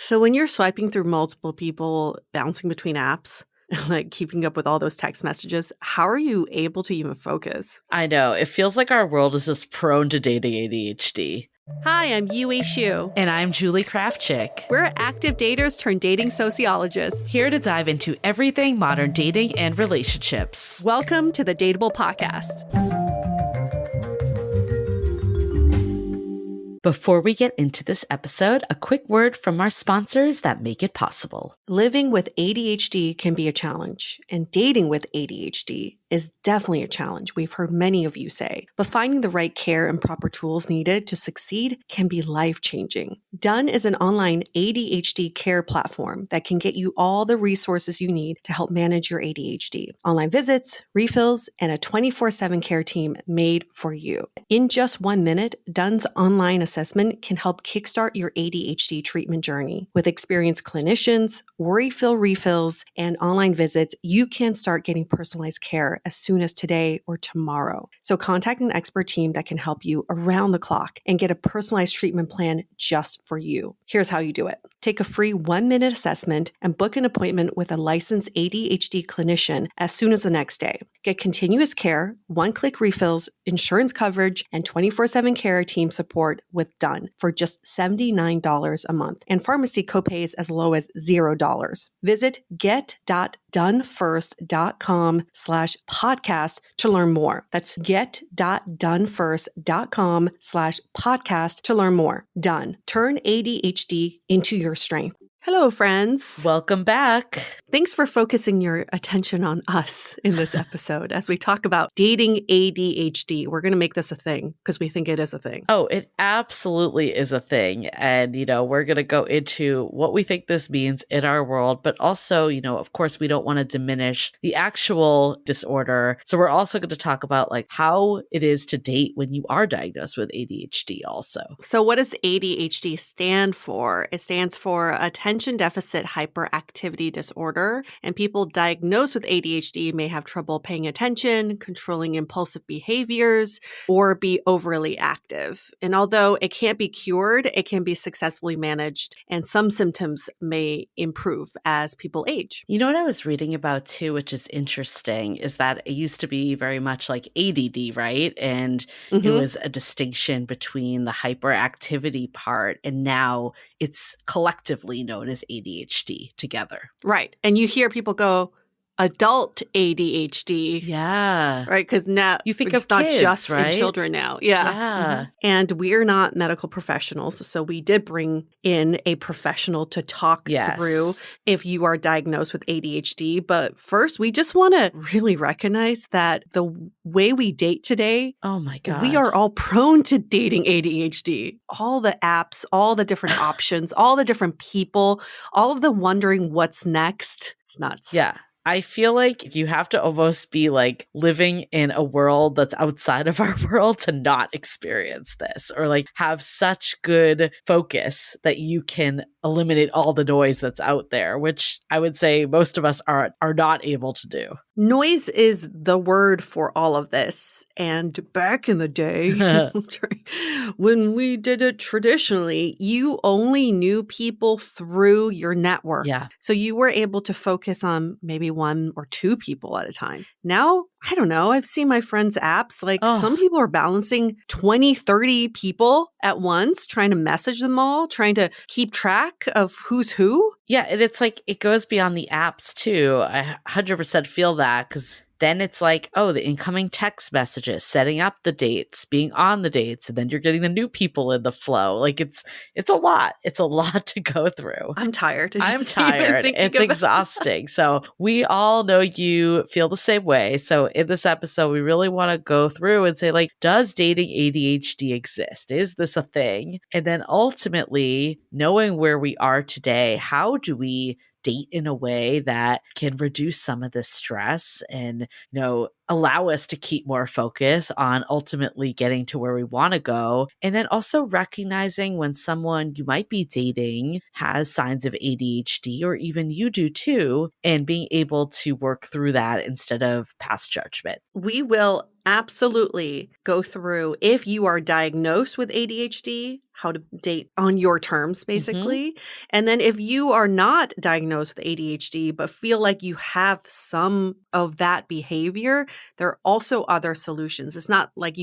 So when you're swiping through multiple people, bouncing between apps, like keeping up with all those text messages, how are you able to even focus? I know. It feels like our world is just prone to dating ADHD. Hi, I'm Yue Xu. And I'm Julie Krafchick. We're active daters turned dating sociologists. Here to dive into everything modern dating and relationships. Welcome to the DATEABLE podcast. Before we get into this episode, a quick word from our sponsors that make it possible. Living with ADHD can be a challenge, and dating with ADHD is definitely a challenge, we've heard many of you say. But finding the right care and proper tools needed to succeed can be life-changing. Done is an online ADHD care platform that can get you all the resources you need to help manage your ADHD. Online visits, refills, and a 24/7 care team made for you. In just 1 minute, Done's online assessment can help kickstart your ADHD treatment journey. With experienced clinicians, worry-fill refills, and online visits, you can start getting personalized care as soon as today or tomorrow. So contact an expert team that can help you around the clock and get a personalized treatment plan just for you. Here's how you do it. Take a free 1-minute assessment and book an appointment with a licensed ADHD clinician as soon as the next day. Get continuous care, one-click refills, insurance coverage, and 24/7 care team support with Done for just $79 a month, and pharmacy copays as low as $0. Visit get.donefirst.com/podcast to learn more. That's get.donefirst.com/podcast to learn more. Done. Turn ADHD into your strength. Hello, friends. Welcome back. Thanks for focusing your attention on us in this episode as we talk about dating ADHD. We're going to make this a thing because we think it is a thing. Oh, it absolutely is a thing. And, we're going to go into what we think this means in our world, but also, of course, we don't want to diminish the actual disorder. So we're also going to talk about how it is to date when you are diagnosed with ADHD also. So what does ADHD stand for? It stands for Attention Deficit Hyperactivity Disorder. And people diagnosed with ADHD may have trouble paying attention, controlling impulsive behaviors, or be overly active. And although it can't be cured, it can be successfully managed, and some symptoms may improve as people age. You know what I was reading about too, which is interesting, is that it used to be very much like ADD, right? And it was a distinction between the hyperactivity part, and now it's collectively known as ADHD together. Right. And you hear people go, adult ADHD. Yeah. Right. Because now you think it's of not kids, just right? in children now. Yeah. And we're not medical professionals. So we did bring in a professional to talk through if you are diagnosed with ADHD. But first, we just want to really recognize that the way we date today, oh my God, we are all prone to dating ADHD. All the apps, all the different options, all the different people, all of the wondering what's next. It's nuts. Yeah. I feel like you have to almost be living in a world that's outside of our world to not experience this, or have such good focus that you can eliminate all the noise that's out there, which I would say most of us are not able to do. Noise is the word for all of this. And back in the day, when we did it traditionally, you only knew people through your network. Yeah. So you were able to focus on maybe one or two people at a time. Now, I don't know. I've seen my friends' apps. Some people are balancing 20, 30 people at once, trying to message them all, trying to keep track of who's who. Yeah, and it's it goes beyond the apps too. I 100% feel that, because then it's the incoming text messages, setting up the dates, being on the dates, and then you're getting the new people in the flow. It's a lot. It's a lot to go through. I'm tired. I'm tired. It's exhausting. So we all know you feel the same way. So in this episode, we really want to go through and say, does dating ADHD exist? Is this a thing? And then ultimately, knowing where we are today, how do we date in a way that can reduce some of the stress and, allow us to keep more focus on ultimately getting to where we want to go. And then also recognizing when someone you might be dating has signs of ADHD, or even you do too, and being able to work through that instead of pass judgment. We will absolutely go through, if you are diagnosed with ADHD, how to date on your terms, basically. And then if you are not diagnosed with ADHD, but feel like you have some of that behavior, there are also other solutions. It's not like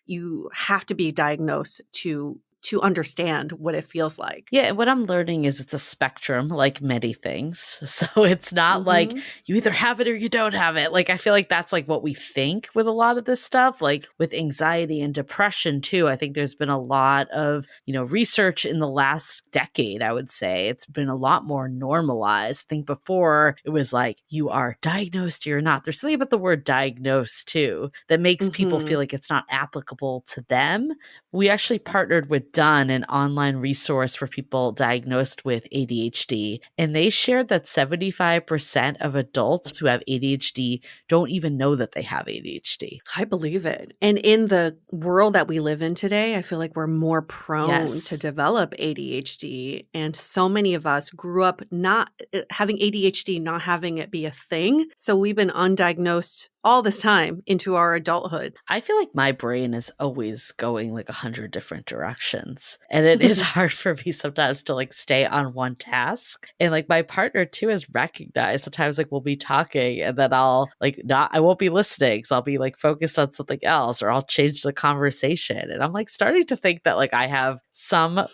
you have to be diagnosed to understand what it feels like. Yeah, what I'm learning is it's a spectrum, like many things. So it's not like you either have it or you don't have it. Like, I feel like that's like what we think with a lot of this stuff, like with anxiety and depression too. I think there's been a lot of, research in the last decade, I would say. It's been a lot more normalized. I think before it was like, you are diagnosed or you're not. There's something about the word diagnosed too that makes people feel like it's not applicable to them. We actually partnered with Done, an online resource for people diagnosed with ADHD, and they shared that 75% of adults who have ADHD don't even know that they have ADHD. I believe it. And in the world that we live in today, I feel like we're more prone to develop ADHD. And so many of us grew up not having ADHD, not having it be a thing. So we've been undiagnosed all this time into our adulthood. I feel like my brain is always going like 100 different directions. And it is hard for me sometimes to like stay on one task. And like my partner too has recognized sometimes like we'll be talking and then I'll like I won't be listening. So I'll be like focused on something else or I'll change the conversation. And I'm like starting to think that like I have some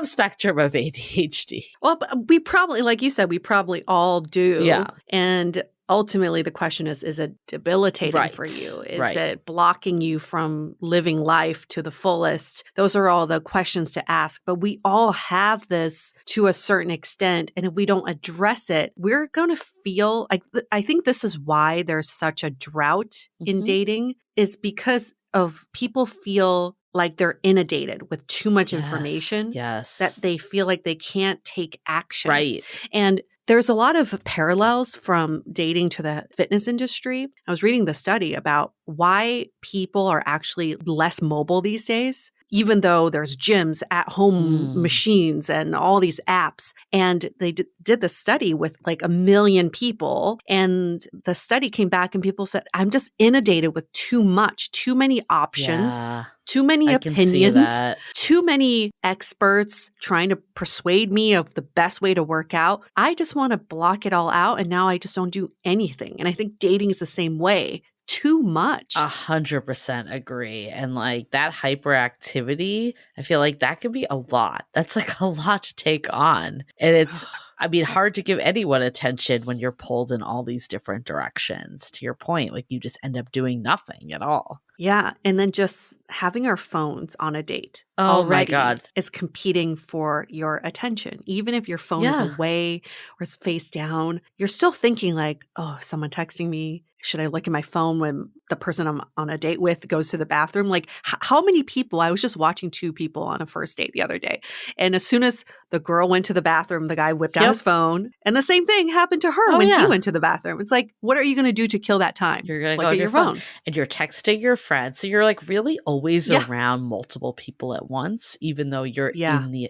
spectrum of ADHD. Well, we probably, like you said, we probably all do. Yeah. And ultimately, the question is it debilitating for you? Is it blocking you from living life to the fullest? Those are all the questions to ask. But we all have this to a certain extent. And if we don't address it, we're going to feel like, I think this is why there's such a drought in dating, is because of people feel like they're inundated with too much information that they feel like they can't take action. Right. And there's a lot of parallels from dating to the fitness industry. I was reading the study about why people are actually less mobile these days, even though there's gyms, at-home machines, and all these apps. And they did the study with like 1 million people. And the study came back and people said, I'm just inundated with too much, too many options. Yeah. Too many opinions, too many experts trying to persuade me of the best way to work out. I just want to block it all out. And now I just don't do anything. And I think dating is the same way. Too much. 100% agree. And like that hyperactivity, I feel like that can be a lot. That's like a lot to take on. And it's, hard to give anyone attention when you're pulled in all these different directions. To your point, like you just end up doing nothing at all. Yeah. And then just having our phones on a date my God, is competing for your attention. Even if your phone is away or is face down, you're still thinking like, oh, someone texting me. Should I look at my phone when the person I'm on a date with goes to the bathroom? Like how many people, I was just watching 2 people on a first date the other day. And as soon as the girl went to the bathroom, the guy whipped out his phone. And the same thing happened to her when he went to the bathroom. It's like, what are you going to do to kill that time? You're going to look go at your phone. And you're texting your friends. So you're like really always around multiple people at once, even though you're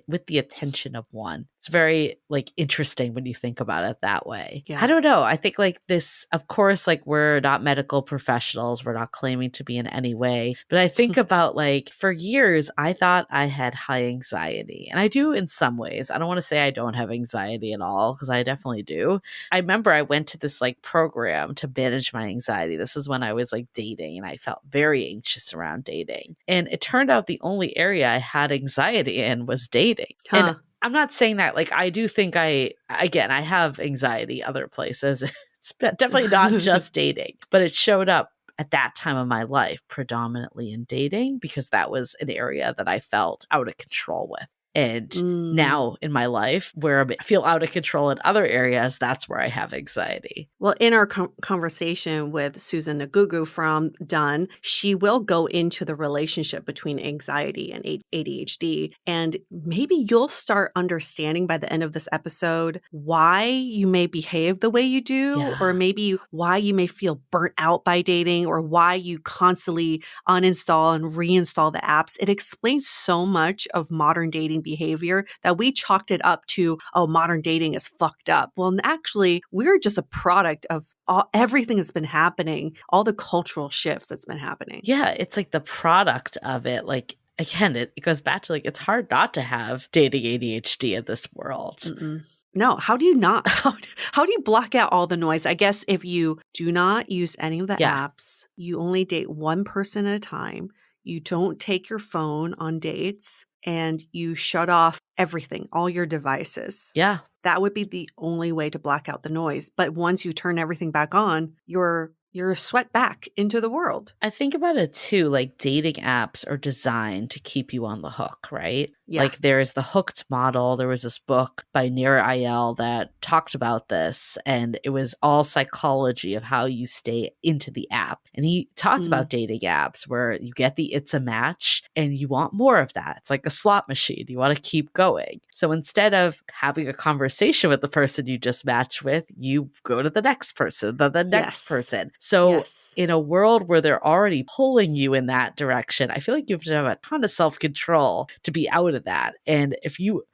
with the attention of one. It's very like interesting when you think about it that way. Yeah. I don't know. I think like this, of course, like we're not medical professionals. We're not claiming to be in any way. But I think about like for years, I thought I had high anxiety. And I do in some ways. I don't want to say I don't have anxiety at all because I definitely do. I remember I went to this like program to manage my anxiety. This is when I was like dating and I felt very anxious around dating. And it turned out the only area I had anxiety in was dating. And I'm not saying that, like, I do think I have anxiety other places. It's definitely not just dating, but it showed up at that time of my life predominantly in dating because that was an area that I felt out of control with. And now in my life where I feel out of control in other areas, that's where I have anxiety. Well, in our conversation with Sussan Nwogwugwu from Done, she will go into the relationship between anxiety and ADHD. And maybe you'll start understanding by the end of this episode why you may behave the way you do, or maybe why you may feel burnt out by dating, or why you constantly uninstall and reinstall the apps. It explains so much of modern dating behavior that we chalked it up to, oh, modern dating is fucked up. Well, actually, we're just a product of everything that's been happening, all the cultural shifts that's been happening. Yeah, it's like the product of it. Like, again, it goes back to like, it's hard not to have dating ADHD in this world. Mm-mm. No, how do you not? How do you block out all the noise? I guess if you do not use any of the apps, you only date one person at a time, you don't take your phone on dates, and you shut off everything, all your devices. Yeah. That would be the only way to block out the noise. But once you turn everything back on, you're swept back into the world. I think about it too, like dating apps are designed to keep you on the hook, right? Yeah. Like there is the hooked model. There was this book by Nir Eyal that talked about this, and it was all psychology of how you stay into the app. And he talked about dating apps where you get the it's a match and you want more of that. It's like a slot machine. You want to keep going. So instead of having a conversation with the person you just matched with, you go to the next person, then the next person. So in a world where they're already pulling you in that direction, I feel like you have to have a ton of self-control to be out of that. And if you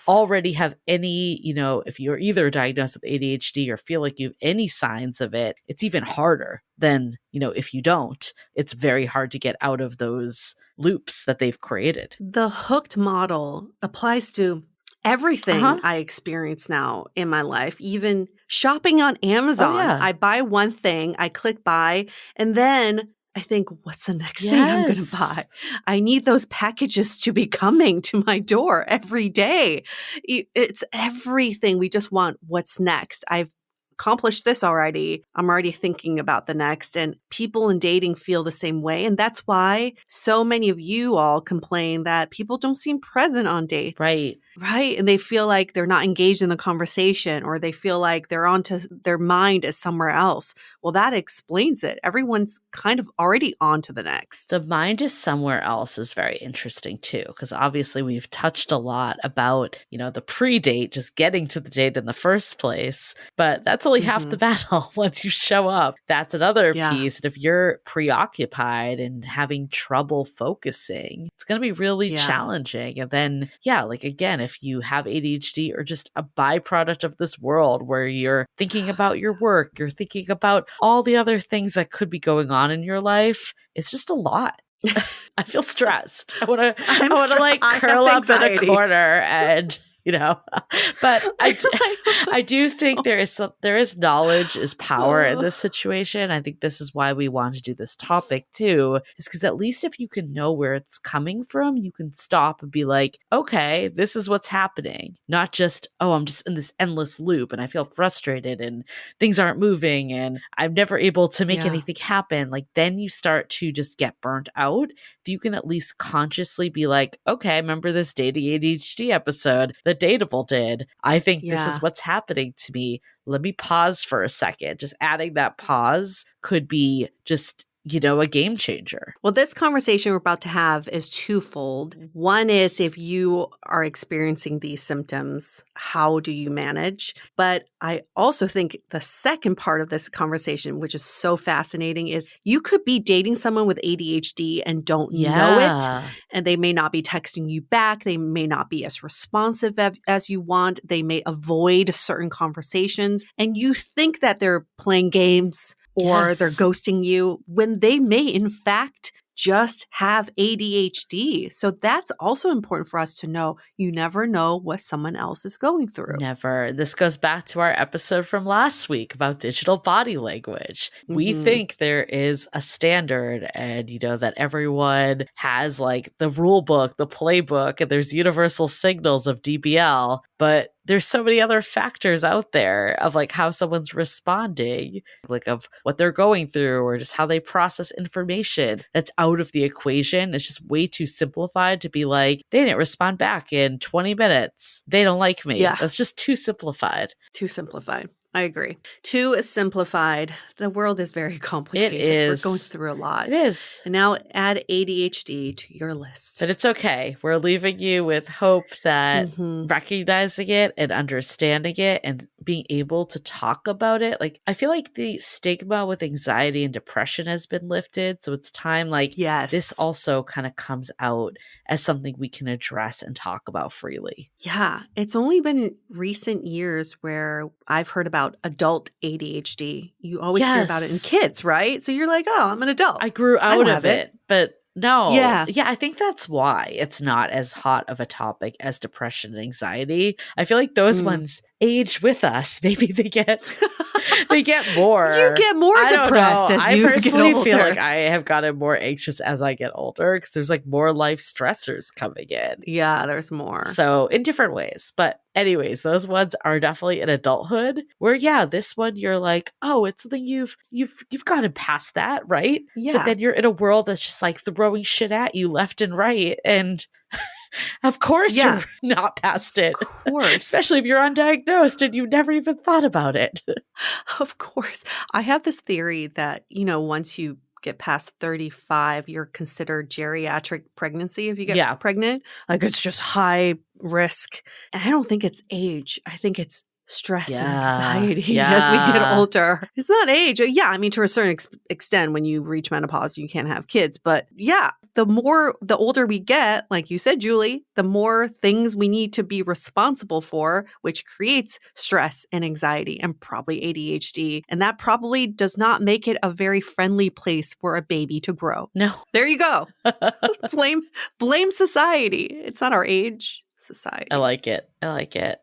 already have any, if you're either diagnosed with ADHD or feel like you have any signs of it, it's even harder than, if you don't. It's very hard to get out of those loops that they've created. The hooked model applies to everything I experience now in my life, even shopping on Amazon. I buy one thing, I click buy, and then I think, what's the next thing I'm going to buy? I need those packages to be coming to my door every day. It's everything. We just want what's next. I've accomplished this already. I'm already thinking about the next. And people in dating feel the same way. And that's why so many of you all complain that people don't seem present on dates. Right. And they feel like they're not engaged in the conversation, or they feel like they're onto their mind is somewhere else. Well, that explains it. Everyone's kind of already on to the next. The mind is somewhere else is very interesting too, because obviously we've touched a lot about, the pre-date, just getting to the date in the first place. But that's only half the battle. Once you show up, that's another piece. And if you're preoccupied and having trouble focusing, it's going to be really challenging. And then, again, if you have ADHD or just a byproduct of this world where you're thinking about your work, you're thinking about all the other things that could be going on in your life, it's just a lot. I feel stressed. I want to curl up in a corner and but I do think there is knowledge is power in this situation. I think this is why we want to do this topic too, is because at least if you can know where it's coming from, you can stop and be like, okay, this is what's happening. Not just, oh, I'm just in this endless loop and I feel frustrated and things aren't moving and I'm never able to make anything happen. Like then you start to just get burnt out. If you can at least consciously be like, okay, remember this dating ADHD episode that DATEABLE did. I think this is what's happening to me. Let me pause for a second. Just adding that pause could be just, a game changer. Well, this conversation we're about to have is twofold. One is if you are experiencing these symptoms, how do you manage? But I also think the second part of this conversation, which is so fascinating, is you could be dating someone with ADHD and don't know it. And they may not be texting you back. They may not be as responsive as you want. They may avoid certain conversations. And you think that they're playing games or they're ghosting you when they may, in fact, just have ADHD. So that's also important for us to know. You never know what someone else is going through. Never. This goes back to our episode from last week about digital body language. We think there is a standard and, that everyone has like the rule book, the playbook, and there's universal signals of DBL, but there's so many other factors out there of like how someone's responding, like of what they're going through or just how they process information that's out of the equation. It's just way too simplified to be like, they didn't respond back in 20 minutes. They don't like me. Yeah. That's just too simplified. Too simplified. I agree. Too simplified. The world is very complicated. It is. We're going through a lot. It is. And now add ADHD to your list. But it's okay. We're leaving you with hope that recognizing it and understanding it and being able to talk about it. Like, I feel like the stigma with anxiety and depression has been lifted. So it's time like this also kind of comes out as something we can address and talk about freely. Yeah. It's only been recent years where I've heard about adult ADHD. You always hear about it in kids, right? So you're like, oh, I'm an adult. I grew out of it, but no. Yeah. Yeah, I think that's why it's not as hot of a topic as depression and anxiety. I feel like those ones age with us. Maybe they get more. You get more depressed as you get older. I personally feel like I have gotten more anxious as I get older because there's like more life stressors coming in. Yeah, there's more. So in different ways. But anyways, those ones are definitely in adulthood where, yeah, this one you're like, oh, it's something you've gotten past that, right? Yeah. But then you're in a world that's just like throwing shit at you left and right. And of course you're not past it. Of course. Especially if you're undiagnosed and you never even thought about it. Of course. I have this theory that, once you get past 35, you're considered geriatric pregnancy if you get pregnant. Like, it's just high risk. And I don't think it's age. I think it's stress and anxiety as we get older. It's not age. Yeah, I mean, to a certain extent, when you reach menopause, you can't have kids. But yeah, the older we get, like you said, Julie, the more things we need to be responsible for, which creates stress and anxiety and probably ADHD. And that probably does not make it a very friendly place for a baby to grow. No. There you go. Blame society. It's not our age. Society. I like it.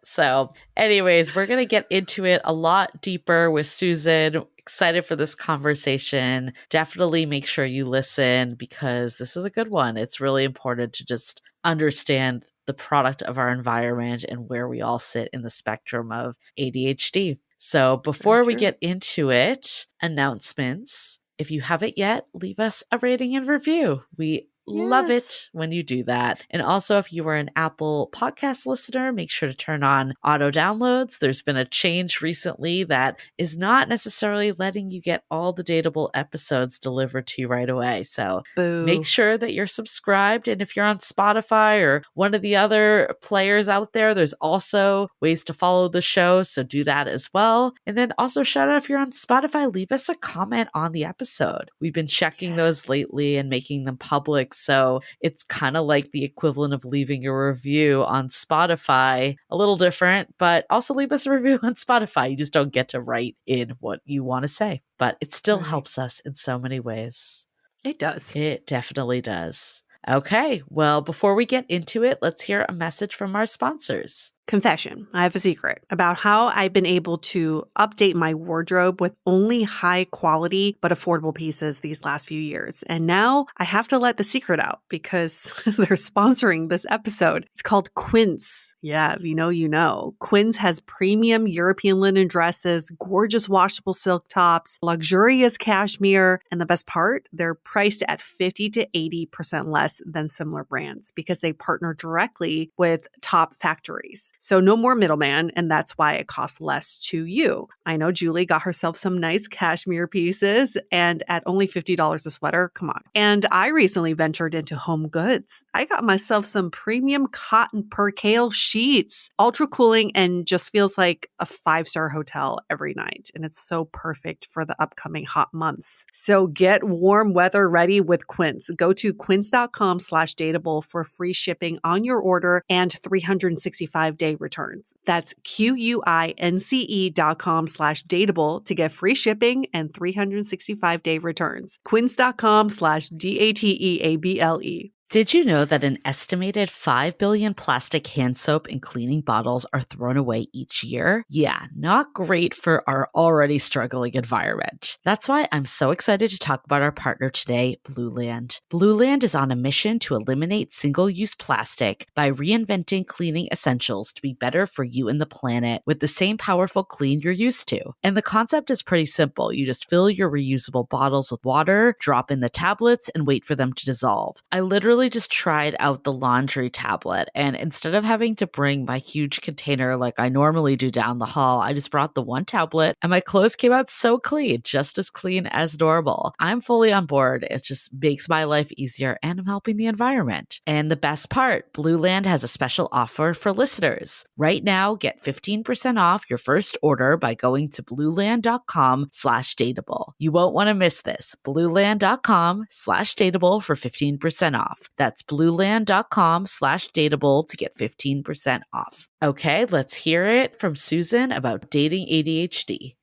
So anyways, we're going to get into it a lot deeper with Sussan. Excited for this conversation. Definitely make sure you listen because this is a good one. It's really important to just understand the product of our environment and where we all sit in the spectrum of ADHD. So before we get into it, announcements. If you haven't yet, leave us a rating and review. We love it when you do that. And also, if you are an Apple podcast listener, make sure to turn on auto downloads. There's been a change recently that is not necessarily letting you get all the Dateable episodes delivered to you right away. So make sure that you're subscribed. And if you're on Spotify or one of the other players out there, there's also ways to follow the show. So do that as well. And then also shout out if you're on Spotify, leave us a comment on the episode. We've been checking those lately and making them public. So it's kind of like the equivalent of leaving a review on Spotify, a little different, but also leave us a review on Spotify. You just don't get to write in what you want to say, but it still helps us in so many ways. It does. It definitely does. Okay, well, before we get into it, let's hear a message from our sponsors. Confession. I have a secret about how I've been able to update my wardrobe with only high quality but affordable pieces these last few years. And now I have to let the secret out because they're sponsoring this episode. It's called Quince. Yeah, if you know, you know. Quince has premium European linen dresses, gorgeous washable silk tops, luxurious cashmere, and the best part, they're priced at 50 to 80% less than similar brands because they partner directly with top factories. So no more middleman, and that's why it costs less to you. I know Julie got herself some nice cashmere pieces, and at only $50 a sweater, come on. And I recently ventured into home goods. I got myself some premium cotton percale sheets, ultra cooling, and just feels like a 5-star hotel every night. And it's so perfect for the upcoming hot months. So get warm weather ready with Quince. Go to quince.com/dateable for free shipping on your order and 365-day returns. That's QUINCE.com/dateable to get free shipping and 365-day returns. Quince.com/DATEABLE. Did you know that an estimated 5 billion plastic hand soap and cleaning bottles are thrown away each year? Yeah, not great for our already struggling environment. That's why I'm so excited to talk about our partner today, Blueland. Blueland is on a mission to eliminate single-use plastic by reinventing cleaning essentials to be better for you and the planet with the same powerful clean you're used to. And the concept is pretty simple. You just fill your reusable bottles with water, drop in the tablets, and wait for them to dissolve. I literally really just tried out the laundry tablet. And instead of having to bring my huge container like I normally do down the hall, I just brought the one tablet and my clothes came out so clean, just as clean as normal. I'm fully on board. It just makes my life easier and I'm helping the environment. And the best part, Blueland has a special offer for listeners. Right now, get 15% off your first order by going to blueland.com/dateable. You won't want to miss this. Blueland.com/dateable for 15% off. That's blueland.com/dateable to get 15% off. Okay, let's hear it from Sussan about dating ADHD.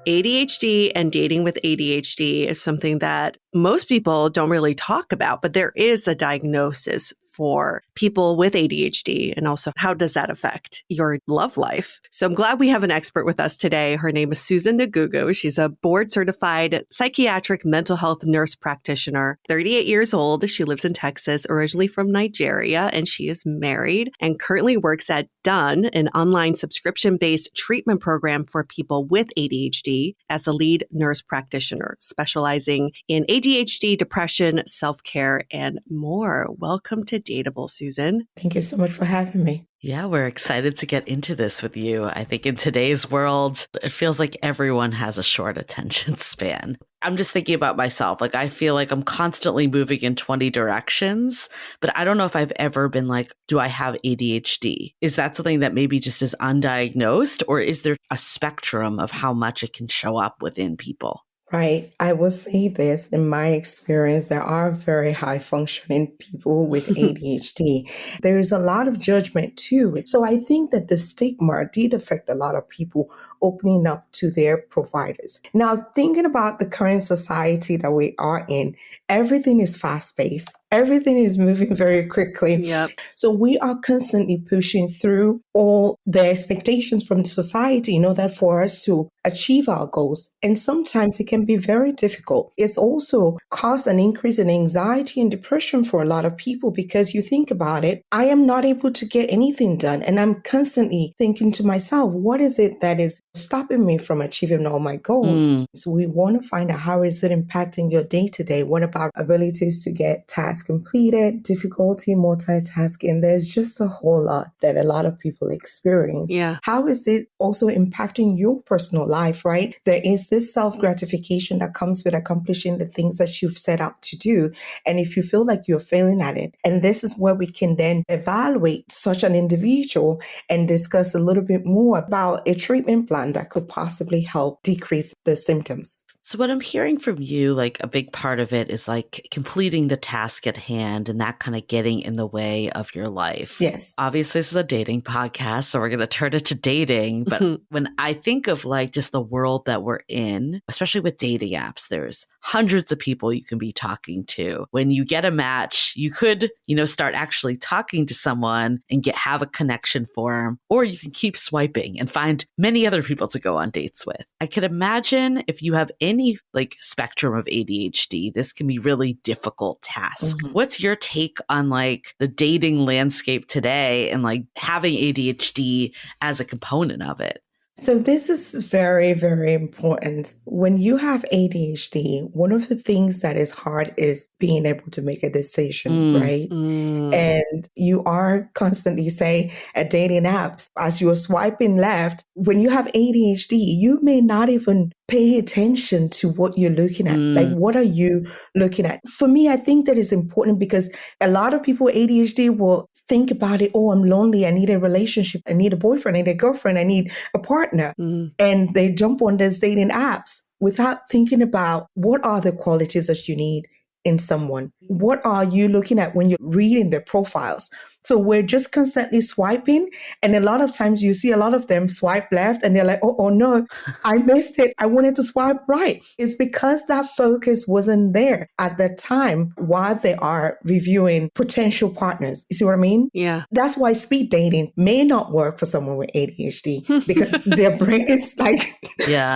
ADHD and dating with ADHD is something that most people don't really talk about, but there is a diagnosis for people with ADHD. And also, how does that affect your love life? So I'm glad we have an expert with us today. Her name is Sussan Nwogwugwu. She's a board-certified psychiatric mental health nurse practitioner, 38 years old. She lives in Texas, originally from Nigeria, and she is married and currently works at Done, an online subscription-based treatment program for people with ADHD, as the lead nurse practitioner, specializing in ADHD, depression, self-care, and more. Welcome to Dateable, Sussan. Thank you so much for having me. Yeah, we're excited to get into this with you. I think in today's world, it feels like everyone has a short attention span. I'm just thinking about myself. Like, I feel like I'm constantly moving in 20 directions, but I don't know if I've ever been like, do I have ADHD? Is that something that maybe just is undiagnosed, or is there a spectrum of how much it can show up within people? Right. I will say this, in my experience, there are very high functioning people with ADHD. There is a lot of judgment too. So I think that the stigma did affect a lot of people opening up to their providers. Now, thinking about the current society that we are in, everything is fast-paced. Everything is moving very quickly. Yep. So we are constantly pushing through all the expectations from the society in order for us to achieve our goals. And sometimes it can be very difficult. It's also caused an increase in anxiety and depression for a lot of people, because you think about it, I am not able to get anything done. And I'm constantly thinking to myself, what is it that is stopping me from achieving all my goals? So we want to find out, how is it impacting your day to day? What about abilities to get tasks completed, difficulty multitasking? There's just a whole lot that a lot of people experience. Yeah. How is it also impacting your personal life, right? There is this self-gratification that comes with accomplishing the things that you've set out to do. And if you feel like you're failing at it, and this is where we can then evaluate such an individual and discuss a little bit more about a treatment plan that could possibly help decrease the symptoms. So what I'm hearing from you, like a big part of it is like completing the task at hand and that kind of getting in the way of your life. Yes. Obviously, this is a dating podcast, so we're going to turn it to dating. But when I think of like just the world that we're in, especially with dating apps, there's hundreds of people you can be talking to. When you get a match, you could, start actually talking to someone and have a connection for them, or you can keep swiping and find many other people to go on dates with. I could imagine if you have any like spectrum of ADHD, this can be really difficult task. What's your take on like the dating landscape today and like having ADHD as a component of it? So this is very, very important. When you have ADHD, one of the things that is hard is being able to make a decision, right? And you are constantly, say, at dating apps, as you're swiping left, when you have ADHD, you may not even pay attention to what you're looking at. Like, what are you looking at? For me, I think that is important because a lot of people with ADHD will think about it. Oh, I'm lonely. I need a relationship. I need a boyfriend. I need a girlfriend. I need a partner. And they jump on those dating apps without thinking about what are the qualities that you need in someone. What are you looking at when you're reading their profiles? So we're just constantly swiping. And a lot of times you see a lot of them swipe left and they're like, oh no, I missed it. I wanted to swipe right. It's because that focus wasn't there at the time while they are reviewing potential partners. You see what I mean? Yeah. That's why speed dating may not work for someone with ADHD because their brain is like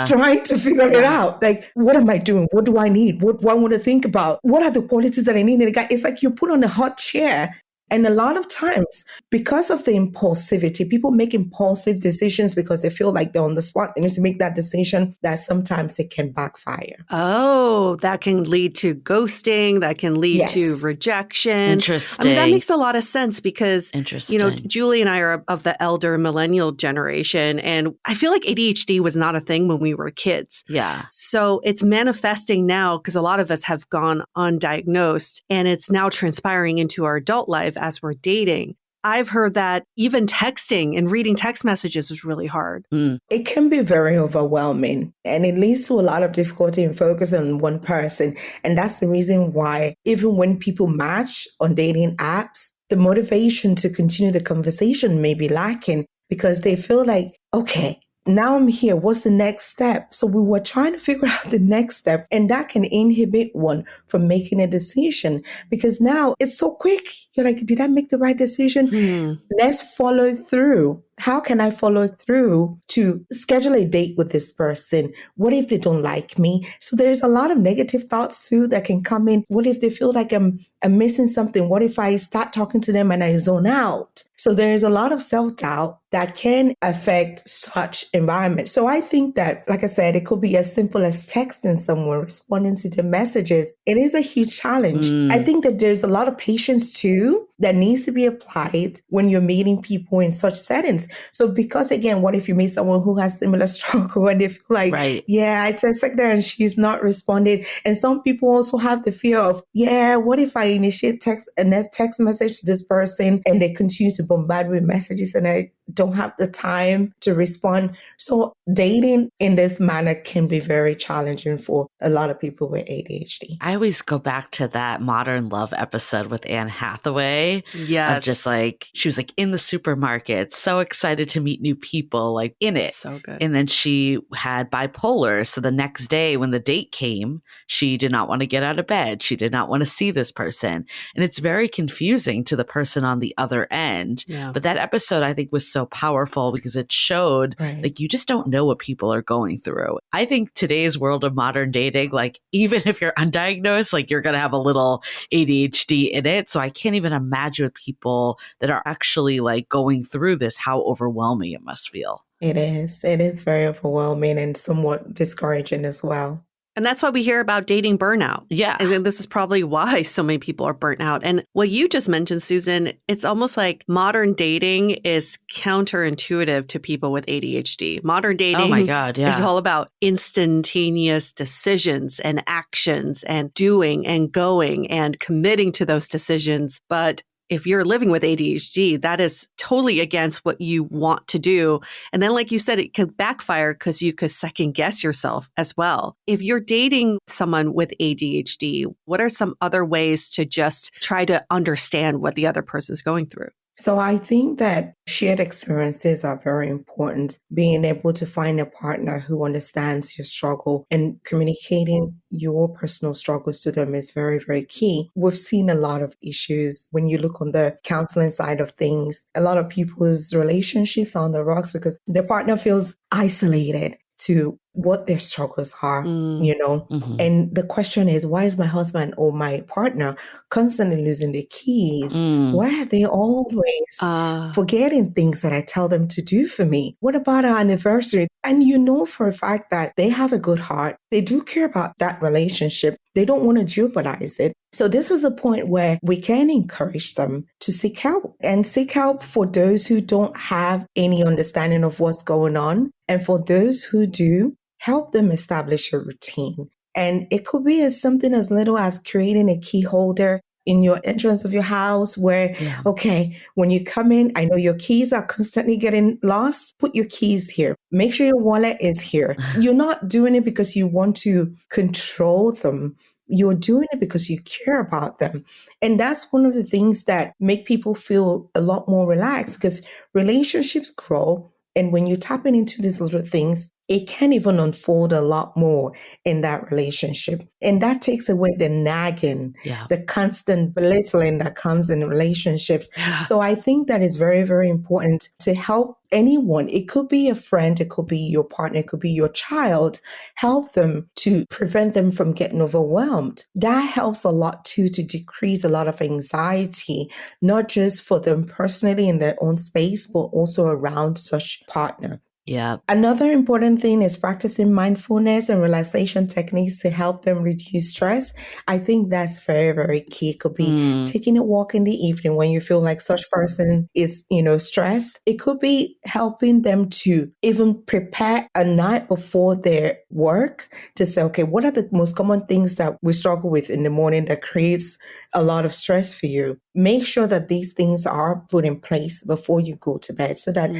trying to figure it out. Like, what am I doing? What do I need? What do I want to think about? What are the qualities that I need in a guy? It's like you put on a hot chair And a lot of times, because of the impulsivity, people make impulsive decisions because they feel like they're on the spot. They need to make that decision that sometimes it can backfire. Oh, that can lead to ghosting. That can lead to Yes. rejection. Interesting. I mean, that makes a lot of sense because, Interesting. Julie and I are of the elder millennial generation. And I feel like ADHD was not a thing when we were kids. Yeah. So it's manifesting now because a lot of us have gone undiagnosed and it's now transpiring into our adult life as we're dating. I've heard that even texting and reading text messages is really hard. It can be very overwhelming and it leads to a lot of difficulty in focusing on one person. And that's the reason why even when people match on dating apps, the motivation to continue the conversation may be lacking because they feel like, okay, now I'm here. What's the next step? So we were trying to figure out the next step, and that can inhibit one from making a decision because now it's so quick. You're like, did I make the right decision? Let's follow through. How can I follow through to schedule a date with this person? What if they don't like me? So there's a lot of negative thoughts too that can come in. What if they feel like I'm missing something? What if I start talking to them and I zone out? So there's a lot of self-doubt that can affect such environment. So I think that, like I said, it could be as simple as texting someone, responding to their messages. It is a huge challenge. I think that there's a lot of patience too that needs to be applied when you're meeting people in such settings. So because again, what if you meet someone who has similar struggle and they feel like, yeah, I texted her and she's not responding. And some people also have the fear of, yeah, what if I initiate a text message to this person and they continue to bombard with messages and I don't have the time to respond. So dating in this manner can be very challenging for a lot of people with ADHD. I always go back to that Modern Love episode with Anne Hathaway. Yes. Of just like, she was like in the supermarket, so excited to meet new people, like in it. So good. And then she had bipolar. So the next day when the date came, she did not want to get out of bed. She did not want to see this person. And it's very confusing to the person on the other end. Yeah. But that episode, I think, was so powerful because it showed like you just don't know what people are going through. I think today's world of modern dating, like even if you're undiagnosed, like you're going to have a little ADHD in it. So I can't even imagine people that are actually like going through this, how overwhelming it must feel. It is. It is very overwhelming and somewhat discouraging as well. And that's why we hear about dating burnout. Yeah. And this is probably why so many people are burnt out. And what you just mentioned, Susan, it's almost like modern dating is counterintuitive to people with ADHD. Modern dating is all about instantaneous decisions and actions and doing and going and committing to those decisions. But if you're living with ADHD, that is totally against what you want to do. And then, like you said, it could backfire because you could second guess yourself as well. If you're dating someone with ADHD, what are some other ways to just try to understand what the other person's going through? So I think that shared experiences are very important. Being able to find a partner who understands your struggle and communicating your personal struggles to them is very, very key. We've seen a lot of issues when you look on the counseling side of things. A lot of people's relationships are on the rocks because their partner feels isolated to what their struggles are, And the question is, why is my husband or my partner constantly losing their keys? Why are they always forgetting things that I tell them to do for me? What about our anniversary? And you know for a fact that they have a good heart. They do care about that relationship. They don't want to jeopardize it. So this is a point where we can encourage them to seek help and seek help for those who don't have any understanding of what's going on. And for those who do, help them establish a routine. And it could be as something as little as creating a key holder in your entrance of your house where, okay, when you come in, I know your keys are constantly getting lost. Put your keys here. Make sure your wallet is here. You're not doing it because you want to control them. You're doing it because you care about them. And that's one of the things that make people feel a lot more relaxed because relationships grow. And when you're tapping into these little things, it can even unfold a lot more in that relationship. And that takes away the nagging, the constant belittling that comes in relationships. So I think that is very, very important to help anyone. It could be a friend, it could be your partner, it could be your child. Help them to prevent them from getting overwhelmed. That helps a lot too, to decrease a lot of anxiety, not just for them personally in their own space, but also around such partner. Yeah. Another important thing is practicing mindfulness and relaxation techniques to help them reduce stress. I think that's very, very key. It could be taking a walk in the evening when you feel like such person is, stressed. It could be helping them to even prepare a night before their work to say, okay, what are the most common things that we struggle with in the morning that creates a lot of stress for you? Make sure that these things are put in place before you go to bed so that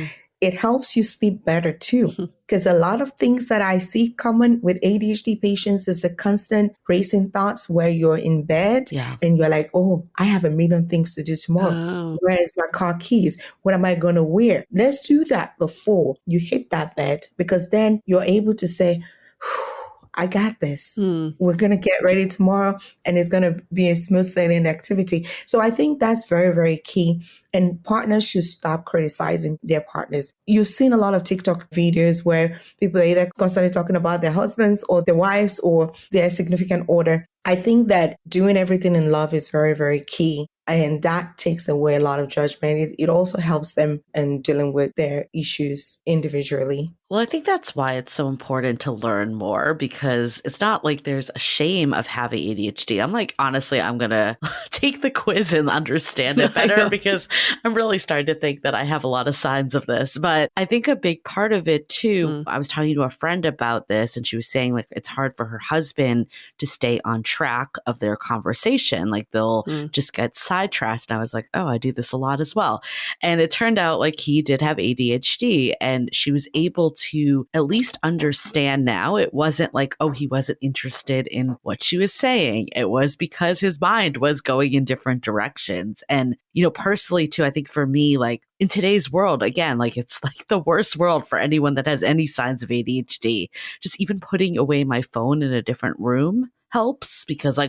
it helps you sleep better too. Because a lot of things that I see common with ADHD patients is a constant racing thoughts where you're in bed and you're like, oh, I have a million things to do tomorrow. Oh. Where is my car keys? What am I going to wear? Let's do that before you hit that bed, because then you're able to say, I got this. We're going to get ready tomorrow and it's going to be a smooth sailing activity. So I think that's very, very key. And partners should stop criticizing their partners. You've seen a lot of TikTok videos where people are either constantly talking about their husbands or their wives or their significant other. I think that doing everything in love is very, very key. And that takes away a lot of judgment. It also helps them in dealing with their issues individually. Well, I think that's why it's so important to learn more, because it's not like there's a shame of having ADHD. I'm like, honestly, I'm going to take the quiz and understand it better because I'm really starting to think that I have a lot of signs of this. But I think a big part of it too, I was talking to a friend about this and she was saying like it's hard for her husband to stay on track of their conversation. Like they'll just get sidetracked. And I was like, oh, I do this a lot as well. And it turned out like he did have ADHD and she was able to at least understand now. It wasn't like, oh, he wasn't interested in what she was saying. It was because his mind was going in different directions. And, personally too, I think for me, like in today's world, again, like it's like the worst world for anyone that has any signs of ADHD. Just even putting away my phone in a different room helps, because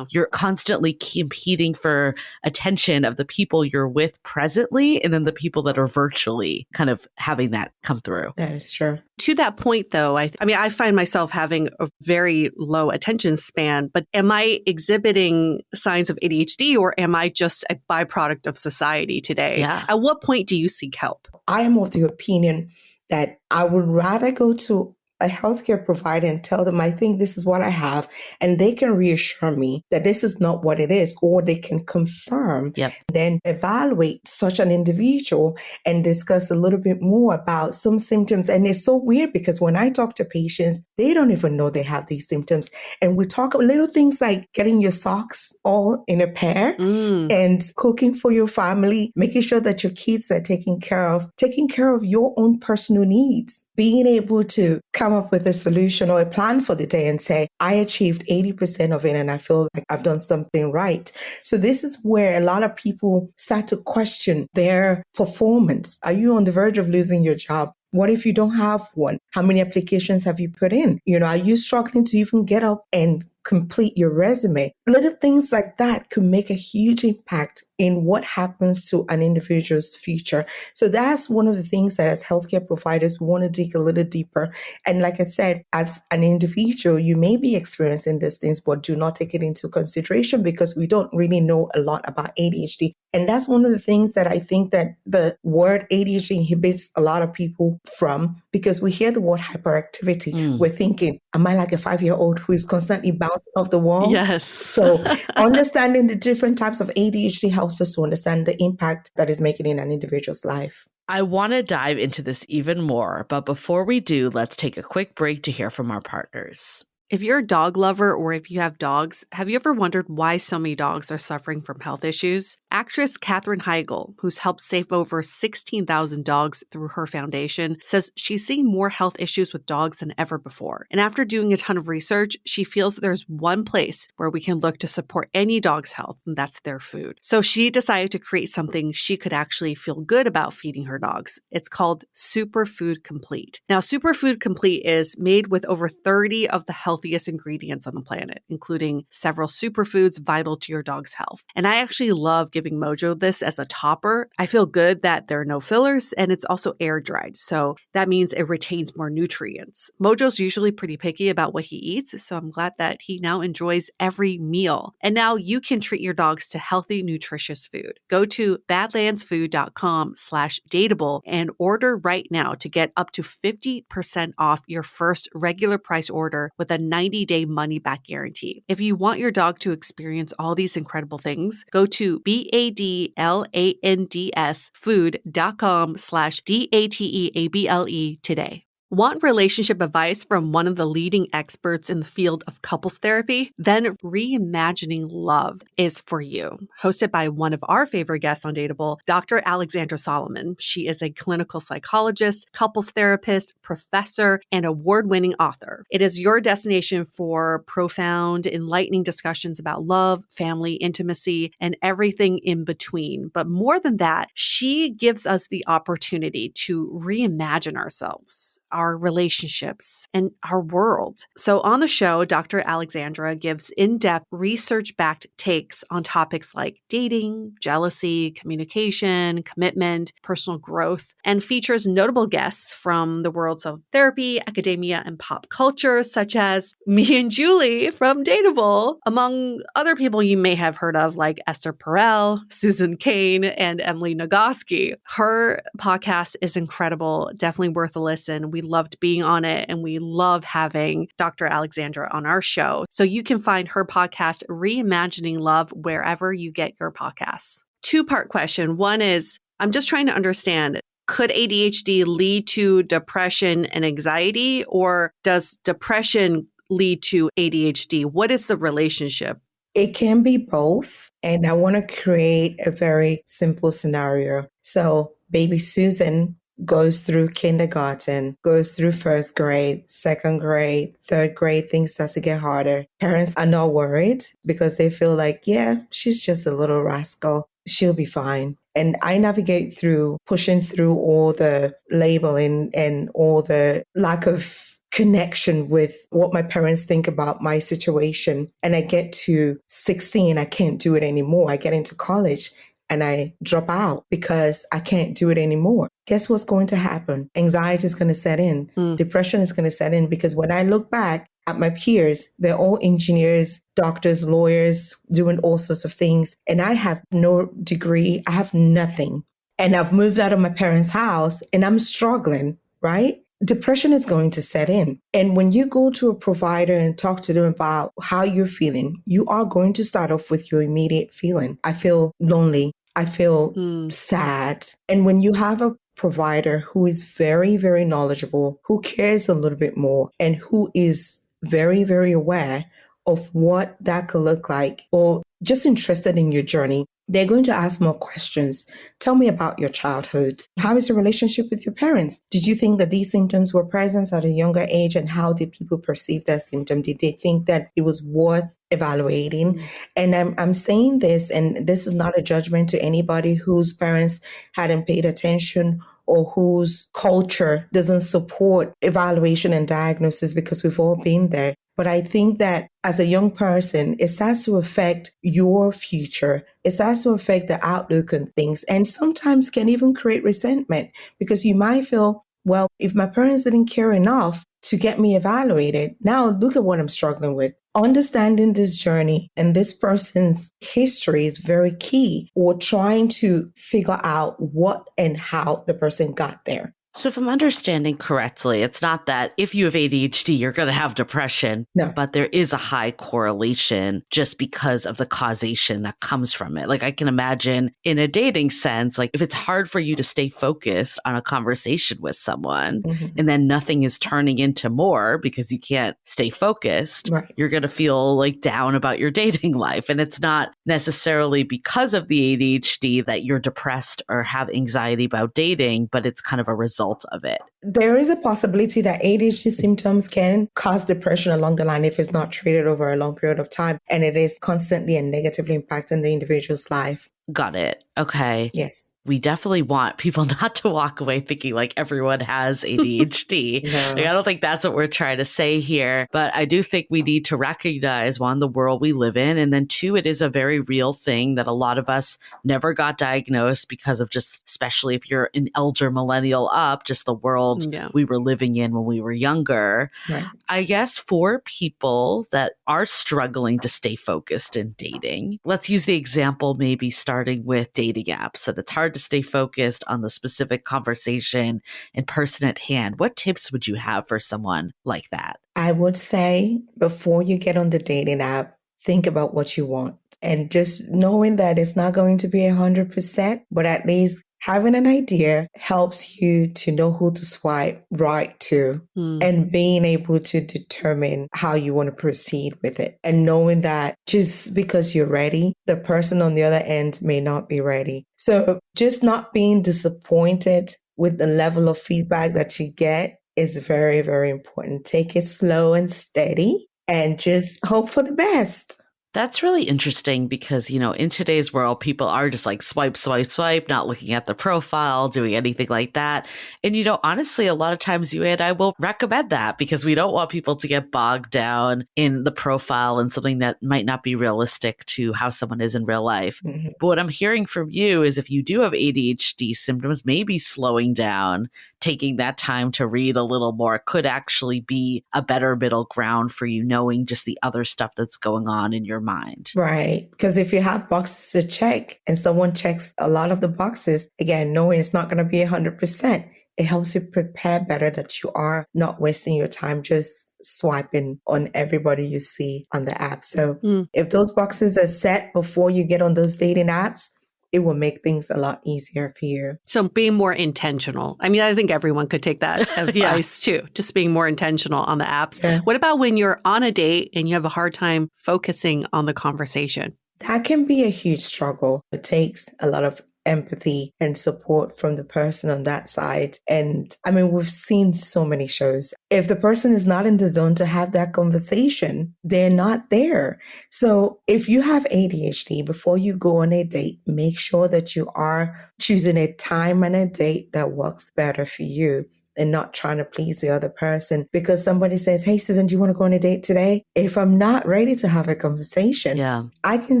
you're constantly competing for attention of the people you're with presently and then the people that are virtually kind of having that come through. That is true. To that point, though, I find myself having a very low attention span, but am I exhibiting signs of ADHD or am I just a byproduct of society today? Yeah. At what point do you seek help? I am of the opinion that I would rather go to a healthcare provider and tell them, I think this is what I have, and they can reassure me that this is not what it is, or they can confirm, then evaluate such an individual and discuss a little bit more about some symptoms. And it's so weird because when I talk to patients, they don't even know they have these symptoms. And we talk about little things like getting your socks all in a pair and cooking for your family, making sure that your kids are taken care of your own personal needs. Being able to come up with a solution or a plan for the day and say, I achieved 80% of it and I feel like I've done something right. So this is where a lot of people start to question their performance. Are you on the verge of losing your job? What if you don't have one? How many applications have you put in? Are you struggling to even get up and complete your resume? Little things like that could make a huge impact in what happens to an individual's future. So that's one of the things that as healthcare providers, we want to dig a little deeper. And like I said, as an individual, you may be experiencing these things, but do not take it into consideration because we don't really know a lot about ADHD. And that's one of the things that I think that the word ADHD inhibits a lot of people from, because we hear the word hyperactivity. We're thinking, am I like a 5-year-old who is constantly bouncing off the wall? Yes. So understanding the different types of ADHD helps us to understand the impact that is making in an individual's life. I want to dive into this even more, but before we do, let's take a quick break to hear from our partners. If you're a dog lover or if you have dogs, have you ever wondered why so many dogs are suffering from health issues? Actress Katherine Heigl, who's helped save over 16,000 dogs through her foundation, says she's seeing more health issues with dogs than ever before. And after doing a ton of research, she feels there's one place where we can look to support any dog's health, and that's their food. So she decided to create something she could actually feel good about feeding her dogs. It's called Superfood Complete. Now, Superfood Complete is made with over 30 of the healthiest ingredients on the planet, including several superfoods vital to your dog's health. And I actually love giving Mojo this as a topper. I feel good that there are no fillers and it's also air dried. So that means it retains more nutrients. Mojo's usually pretty picky about what he eats, so I'm glad that he now enjoys every meal. And now you can treat your dogs to healthy, nutritious food. Go to badlandsfood.com/dateable and order right now to get up to 50% off your first regular price order with a 90-day money-back guarantee. If you want your dog to experience all these incredible things, go to badlandsfood.com/DATEABLE today. Want relationship advice from one of the leading experts in the field of couples therapy? Then Reimagining Love is for you. Hosted by one of our favorite guests on Dateable, Dr. Alexandra Solomon. She is a clinical psychologist, couples therapist, professor, and award-winning author. It is your destination for profound, enlightening discussions about love, family, intimacy, and everything in between. But more than that, she gives us the opportunity to reimagine ourselves, our relationships, and our world. So on the show, Dr. Alexandra gives in-depth, research-backed takes on topics like dating, jealousy, communication, commitment, personal growth, and features notable guests from the worlds of therapy, academia, and pop culture, such as me and Julie from Dateable, among other people you may have heard of like Esther Perel, Susan Cain, and Emily Nagoski. Her podcast is incredible, definitely worth a listen. We loved being on it, and we love having Dr. Alexandra on our show. So you can find her podcast, Reimagining Love, wherever you get your podcasts. Two-part question. One is, I'm just trying to understand, could ADHD lead to depression and anxiety, or does depression lead to ADHD? What is the relationship? It can be both. And I want to create a very simple scenario. So baby Susan goes through kindergarten, goes through first grade, second grade, third grade, things start to get harder. Parents are not worried because they feel like, yeah, she's just a little rascal. She'll be fine. And I navigate through pushing through all the labeling and all the lack of connection with what my parents think about my situation. And I get to 16, I can't do it anymore. I get into college and I drop out because I can't do it anymore. Guess what's going to happen? Anxiety is going to set in. Depression is going to set in because when I look back at my peers, they're all engineers, doctors, lawyers, doing all sorts of things. And I have no degree. I have nothing. And I've moved out of my parents' house and I'm struggling, right? Depression is going to set in. And when you go to a provider and talk to them about how you're feeling, you are going to start off with your immediate feeling. I feel lonely. I feel sad. And when you have a provider who is very, very knowledgeable, who cares a little bit more, and who is very, very aware of what that could look like, or just interested in your journey, they're going to ask more questions. Tell me about your childhood. How is your relationship with your parents? Did you think that these symptoms were present at a younger age? And how did people perceive that symptom? Did they think that it was worth evaluating? And I'm saying this, and this is not a judgment to anybody whose parents hadn't paid attention or whose culture doesn't support evaluation and diagnosis, because we've all been there. But I think that as a young person, it starts to affect your future. It starts to affect the outlook on things, and sometimes can even create resentment because you might feel, well, if my parents didn't care enough to get me evaluated, now look at what I'm struggling with. Understanding this journey and this person's history is very key, or trying to figure out what and how the person got there. So if I'm understanding correctly, it's not that if you have ADHD, you're going to have depression, No. but there is a high correlation just because of the causation that comes from it. Like I can imagine in a dating sense, like if it's hard for you to stay focused on a conversation with someone and then nothing is turning into more because you can't stay focused, Right. you're going to feel like down about your dating life. And it's not necessarily because of the ADHD that you're depressed or have anxiety about dating, but it's kind of a result of it. There is a possibility that ADHD symptoms can cause depression along the line if it's not treated over a long period of time and it is constantly and negatively impacting the individual's life. Got it. Okay. Yes. We definitely want people not to walk away thinking like everyone has ADHD. No. Like, I don't think that's what we're trying to say here, but I do think we need to recognize, one, the world we live in, and then two, it is a very real thing that a lot of us never got diagnosed because of just, especially if you're an elder millennial up, just the world we were living in when we were younger. Right. I guess for people that are struggling to stay focused in dating, let's use the example maybe starting with dating apps, that it's hard to stay focused on the specific conversation and person at hand. What tips would you have for someone like that? I would say before you get on the dating app, think about what you want. And just knowing that it's not going to be 100%, but at least having an idea helps you to know who to swipe right to and being able to determine how you want to proceed with it. And knowing that just because you're ready, the person on the other end may not be ready. So just not being disappointed with the level of feedback that you get is very, very important. Take it slow and steady and just hope for the best. That's really interesting because, in today's world, people are just like swipe, swipe, swipe, not looking at the profile, doing anything like that. And, honestly, a lot of times you and I will recommend that because we don't want people to get bogged down in the profile and something that might not be realistic to how someone is in real life. Mm-hmm. But what I'm hearing from you is if you do have ADHD symptoms, maybe slowing down, taking that time to read a little more could actually be a better middle ground for you, knowing just the other stuff that's going on in your mind. Right. Because if you have boxes to check and someone checks a lot of the boxes, again, knowing it's not going to be 100%, it helps you prepare better that you are not wasting your time just swiping on everybody you see on the app. So if those boxes are set before you get on those dating apps, it will make things a lot easier for you. So being more intentional. I mean, I think everyone could take that advice too, just being more intentional on the apps. Yeah. What about when you're on a date and you have a hard time focusing on the conversation? That can be a huge struggle. It takes a lot of empathy and support from the person on that side. And I mean, we've seen so many shows. If the person is not in the zone to have that conversation, they're not there. So if you have ADHD, before you go on a date, make sure that you are choosing a time and a date that works better for you and not trying to please the other person. Because somebody says, hey, Susan, do you want to go on a date today? If I'm not ready to have a conversation, I can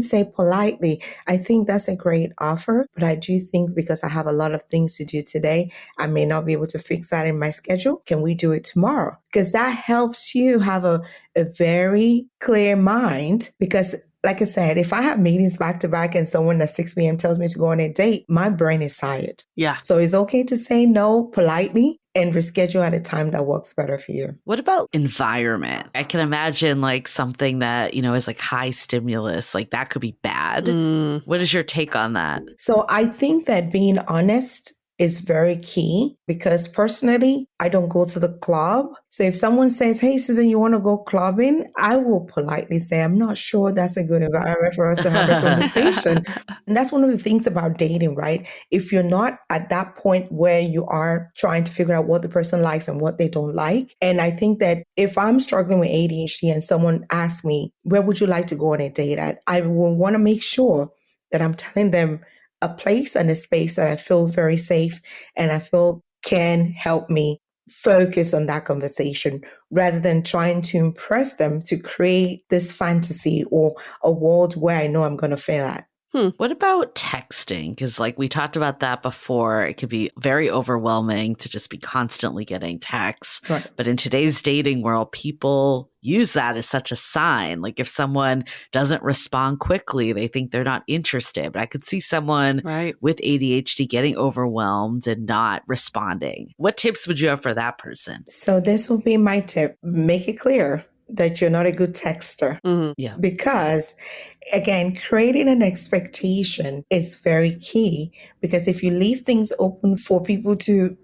say politely, I think that's a great offer, but I do think because I have a lot of things to do today, I may not be able to fix that in my schedule. Can we do it tomorrow? Because that helps you have a very clear mind. Because like I said, if I have meetings back to back and someone at 6 p.m. tells me to go on a date, my brain is tired. Yeah. So it's okay to say no politely and reschedule at a time that works better for you. What about environment? I can imagine like something that, is like high stimulus, like that could be bad. What is your take on that? So I think that being honest is very key because personally, I don't go to the club. So if someone says, hey, Susan, you want to go clubbing? I will politely say, I'm not sure that's a good environment for us to have a conversation. And that's one of the things about dating, right? If you're not at that point where you are trying to figure out what the person likes and what they don't like. And I think that if I'm struggling with ADHD and someone asks me, where would you like to go on a date at? I will want to make sure that I'm telling them a place and a space that I feel very safe and I feel can help me focus on that conversation rather than trying to impress them to create this fantasy or a world where I know I'm going to fail at. What about texting? Because like we talked about that before, it could be very overwhelming to just be constantly getting texts. Right. But in today's dating world, people use that as such a sign. Like if someone doesn't respond quickly, they think they're not interested. But I could see someone with ADHD getting overwhelmed and not responding. What tips would you have for that person? So this will be my tip. Make it clear that you're not a good texter. Yeah. Because again, creating an expectation is very key, because if you leave things open for people to,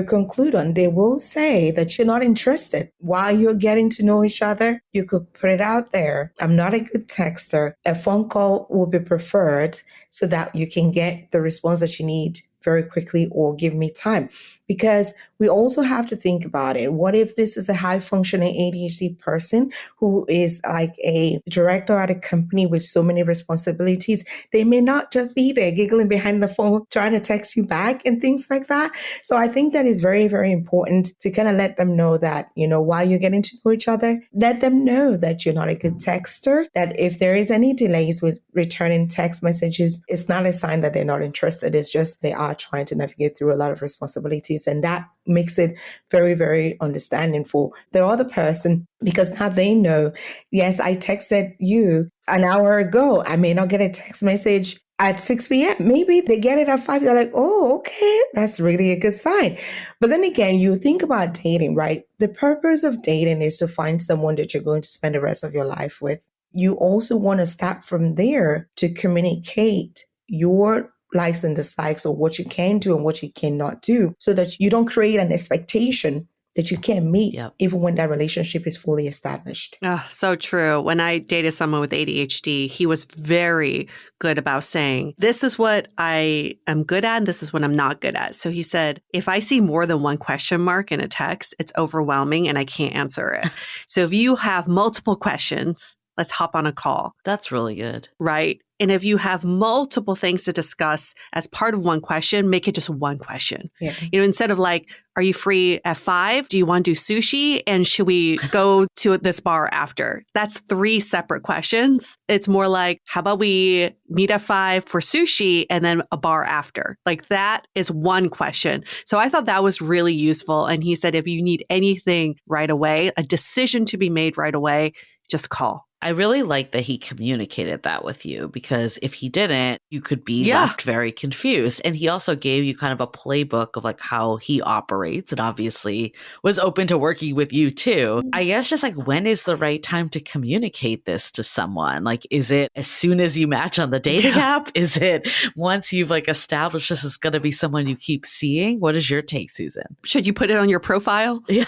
conclude on, they will say that you're not interested. While you're getting to know each other, you could put it out there. I'm not a good texter. A phone call will be preferred so that you can get the response that you need very quickly, or give me time. Because we also have to think about it. What if this is a high functioning ADHD person who is like a director at a company with so many responsibilities? They may not just be there giggling behind the phone, trying to text you back and things like that. So I think that is very, very important to kind of let them know that, while you're getting to know each other, let them know that you're not a good texter, that if there is any delays with returning text messages, it's not a sign that they're not interested. It's just they are trying to navigate through a lot of responsibilities. And that makes it very, very understanding for the other person, because now they know, yes, I texted you an hour ago. I may not get a text message at 6 p.m. Maybe they get it at 5. They're like, oh, okay, that's really a good sign. But then again, you think about dating, right? The purpose of dating is to find someone that you're going to spend the rest of your life with. You also want to start from there to communicate your likes and dislikes, or what you can do and what you cannot do, so that you don't create an expectation that you can't meet, even when that relationship is fully established. Oh, so true. When I dated someone with ADHD, he was very good about saying, this is what I am good at and this is what I'm not good at. So he said, if I see more than one question mark in a text, it's overwhelming and I can't answer it. So if you have multiple questions, let's hop on a call. That's really good. Right? And if you have multiple things to discuss as part of one question, make it just one question. Yeah. Instead of like, are you free at 5? Do you want to do sushi? And should we go to this bar after? That's 3 separate questions. It's more like, how about we meet at 5 for sushi and then a bar after? Like that is one question. So I thought that was really useful. And he said, if you need anything right away, a decision to be made right away, just call. I really like that he communicated that with you, because if he didn't, you could be left very confused. And he also gave you kind of a playbook of like how he operates, and obviously was open to working with you too. I guess just like, when is the right time to communicate this to someone? Like, is it as soon as you match on the dating app? Is it once you've like established this is going to be someone you keep seeing? What is your take, Susan? Should you put it on your profile? Yeah.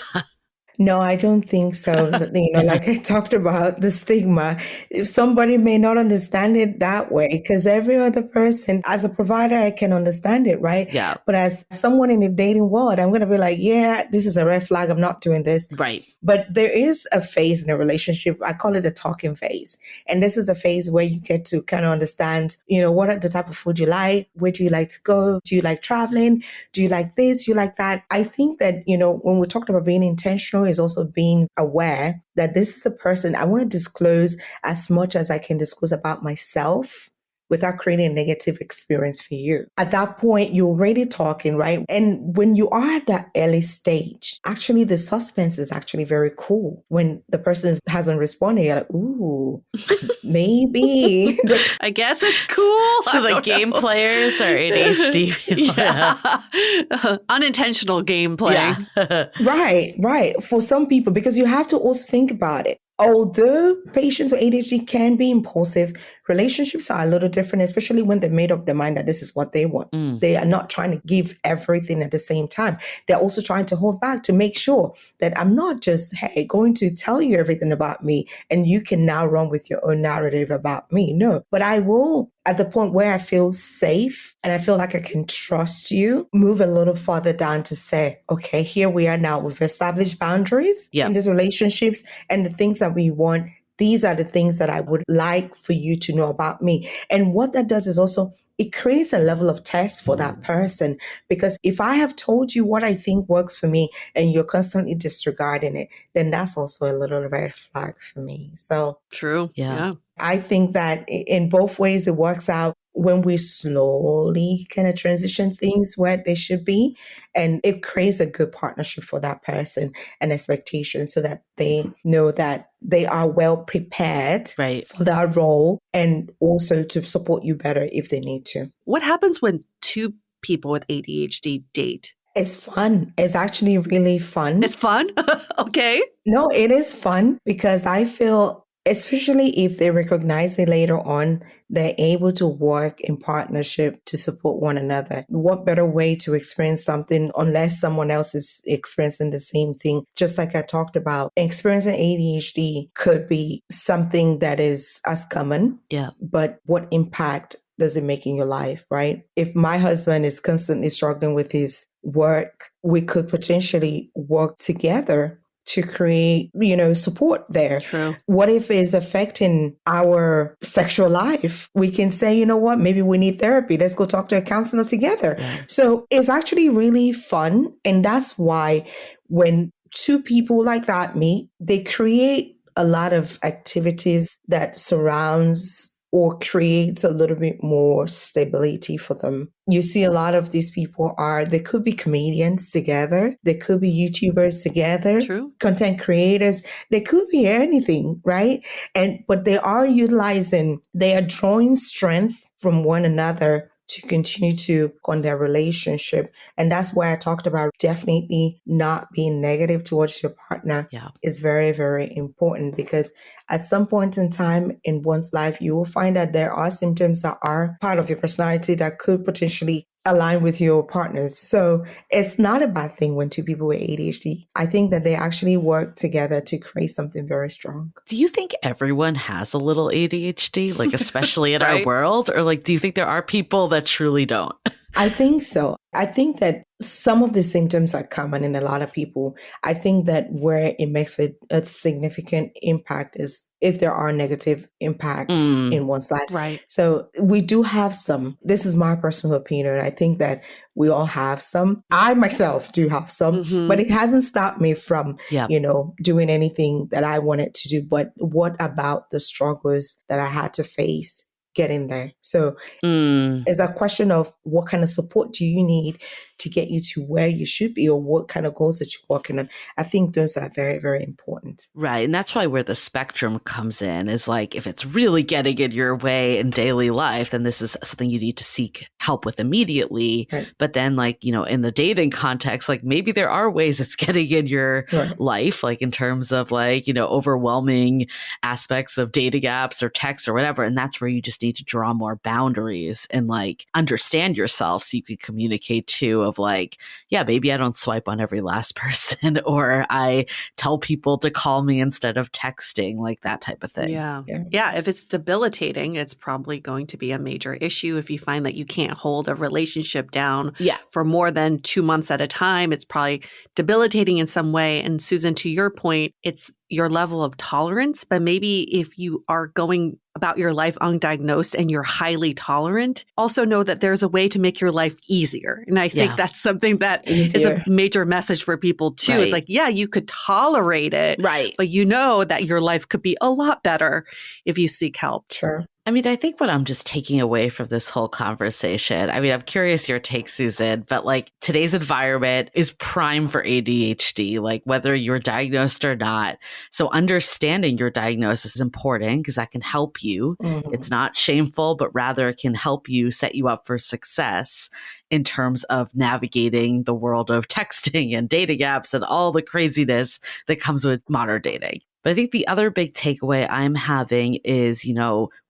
No, I don't think so. Like I talked about the stigma, if somebody may not understand it that way, because every other person, as a provider, I can understand it, right? Yeah. But as someone in the dating world, I'm going to be like, yeah, this is a red flag. I'm not doing this. Right. But there is a phase in a relationship. I call it the talking phase. And this is a phase where you get to kind of understand, what are the type of food you like? Where do you like to go? Do you like traveling? Do you like this? Do you like that? I think that, when we talked about being intentional, is also being aware that this is the person I want to disclose as much as I can disclose about myself without creating a negative experience for you. At that point, you're already talking, right? And when you are at that early stage, actually the suspense is actually very cool. When the person hasn't responded, you're like, ooh, maybe. I guess it's cool. So the game players are ADHD people. Yeah. Unintentional game playing. Yeah. Right. For some people, because you have to also think about it. Although patients with ADHD can be impulsive, relationships are a little different, especially when they've made up their mind that this is what they want. They are not trying to give everything at the same time. They're also trying to hold back to make sure that I'm not just, going to tell you everything about me and you can now run with your own narrative about me. No, but I will, at the point where I feel safe and I feel like I can trust you, move a little further down to say, okay, here we are now. We've established boundaries in these relationships and the things that we want. These are the things that I would like for you to know about me. And what that does is also, it creates a level of test for that person. Because if I have told you what I think works for me and you're constantly disregarding it, then that's also a little red flag for me. So true. Yeah. I think that in both ways it works out. when we slowly kind of transition things where they should be, and it creates a good partnership for that person and expectation so that they know that they are well prepared for that role and also to support you better if they need to. What happens when two people with ADHD date? It's fun. It's actually really fun. It's fun? Okay. No, it is fun because I feel, especially if they recognize it later on, they're able to work in partnership to support one another. What better way to experience something unless someone else is experiencing the same thing? Just like I talked about, experiencing ADHD could be something that is as common. Yeah. But what impact does it make in your life, right? If my husband is constantly struggling with his work, we could potentially work together to create, support there. True. What if it's affecting our sexual life? We can say, you know what, maybe we need therapy. Let's go talk to a counselor together. Yeah. So it's actually really fun. And that's why when two people like that meet, they create a lot of activities that surrounds or creates a little bit more stability for them. You see a lot of these people they could be comedians together. They could be YouTubers together. True. Content creators. They could be anything, right? But they are drawing strength from one another to continue to on their relationship. And that's why I talked about definitely not being negative towards your partner is very, very important, because at some point in time in one's life, you will find that there are symptoms that are part of your personality that could potentially align with your partners. So it's not a bad thing when two people with ADHD. I think that they actually work together to create something very strong. Do you think everyone has a little ADHD, like especially in our world? Or like, do you think there are people that truly don't? I think so. I think that some of the symptoms are common in a lot of people. I think that where it makes a significant impact is if there are negative impacts in one's life. Right. So we do have some. This is my personal opinion. I think that we all have some. I myself do have some, but it hasn't stopped me from, doing anything that I wanted to do. But what about the struggles that I had to face getting there? So it's a question of what kind of support do you need to get you to where you should be, or what kind of goals that you're working on. I think those are very, very important. Right. And that's why where the spectrum comes in is like, if it's really getting in your way in daily life, then this is something you need to seek help with immediately. Right. But then like, in the dating context, like maybe there are ways it's getting in your life, like in terms of like, overwhelming aspects of dating apps or text or whatever. And that's where you just need to draw more boundaries and like understand yourself so you can communicate too of like, yeah, maybe I don't swipe on every last person, or I tell people to call me instead of texting, like that type of thing. Yeah. If it's debilitating, it's probably going to be a major issue. If you find that you can't hold a relationship down for more than 2 months at a time, it's probably debilitating in some way. And Sussan, to your point, it's your level of tolerance. But maybe if you are going about your life undiagnosed and you're highly tolerant, also know that there's a way to make your life easier. And I think that's something that is a major message for people too. It's like, you could tolerate it, but you know that your life could be a lot better if you seek help. Sure. I mean, I think what I'm just taking away from this whole conversation, I mean, I'm curious your take, Sussan, but like today's environment is prime for ADHD, like whether you're diagnosed or not. So understanding your diagnosis is important because that can help you. It's not shameful, but rather it can help you set you up for success in terms of navigating the world of texting and dating apps and all the craziness that comes with modern dating. But I think the other big takeaway I'm having is,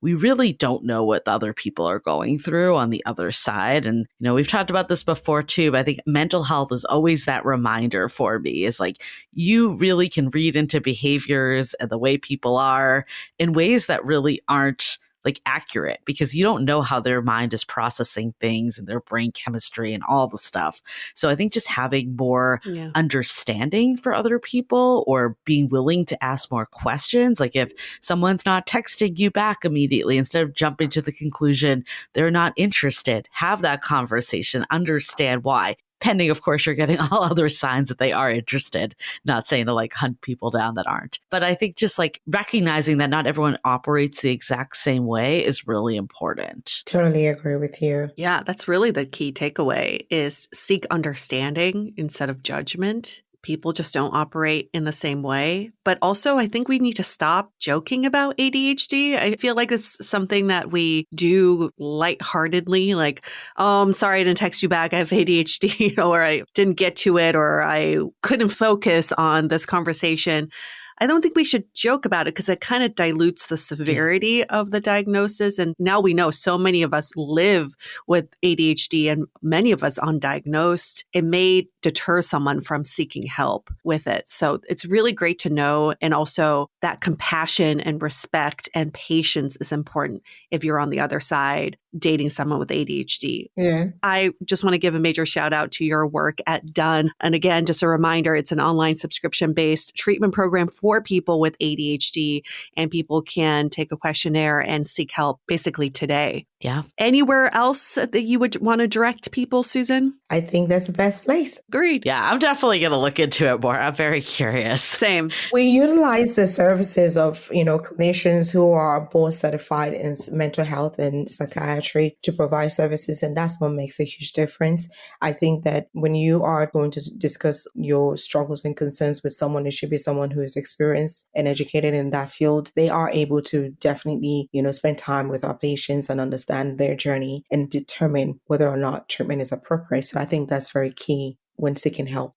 we really don't know what the other people are going through on the other side. And, we've talked about this before too, but I think mental health is always that reminder for me is like, you really can read into behaviors and the way people are in ways that really aren't like accurate, because you don't know how their mind is processing things and their brain chemistry and all the stuff. So I think just having more understanding for other people, or being willing to ask more questions. Like if someone's not texting you back immediately, instead of jumping to the conclusion they're not interested, have that conversation, understand why. pending, of course, you're getting all other signs that they are interested. Not saying to like hunt people down that aren't. But I think just like recognizing that not everyone operates the exact same way is really important. Totally agree with you. Yeah, that's really the key takeaway is seek understanding instead of judgment. People just don't operate in the same way. But also, I think we need to stop joking about ADHD. I feel like it's something that we do lightheartedly, like, oh, I'm sorry I didn't text you back. I have ADHD, or I didn't get to it, or I couldn't focus on this conversation. I don't think we should joke about it because it kind of dilutes the severity of the diagnosis. And now we know so many of us live with ADHD and many of us undiagnosed. It may deter someone from seeking help with it. So it's really great to know. And also that compassion and respect and patience is important if you're on the other side dating someone with ADHD. Yeah. I just want to give a major shout out to your work at Done. And again, just a reminder, it's an online subscription-based treatment program for people with ADHD, and people can take a questionnaire and seek help basically today. Yeah. Anywhere else that you would want to direct people, Susan? I think that's the best place. Agreed. Yeah, I'm definitely going to look into it more. I'm very curious. Same. We utilize the services of, clinicians who are board certified in mental health and psychiatry to provide services. And that's what makes a huge difference. I think that when you are going to discuss your struggles and concerns with someone, it should be someone who is experienced and educated in that field. They are able to definitely, spend time with our patients and understand their journey and determine whether or not treatment is appropriate. So I think that's very key when seeking help.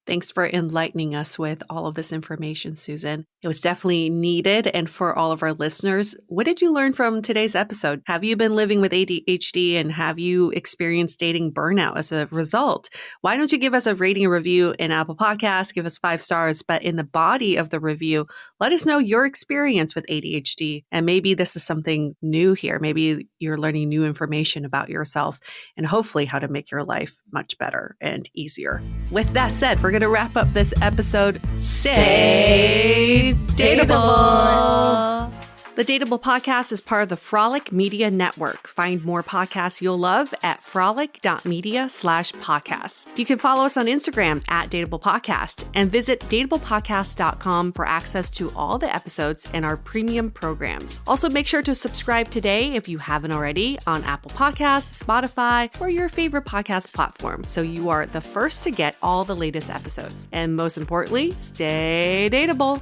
Thanks for enlightening us with all of this information, Susan. It was definitely needed. And for all of our listeners, what did you learn from today's episode? Have you been living with ADHD and have you experienced dating burnout as a result? Why don't you give us a rating and review in Apple Podcasts? Give us 5 stars. But in the body of the review, let us know your experience with ADHD. And maybe this is something new here. Maybe you're learning new information about yourself and hopefully how to make your life much better and easier. With that said, we're going to wrap up this episode. Stay Dateable. The Dateable podcast is part of the Frolic Media Network. Find more podcasts you'll love at frolic.media/podcasts. You can follow us on Instagram at Dateable Podcast and visit dateablepodcast.com for access to all the episodes and our premium programs. Also, make sure to subscribe today if you haven't already on Apple Podcasts, Spotify, or your favorite podcast platform so you are the first to get all the latest episodes. And most importantly, stay dateable.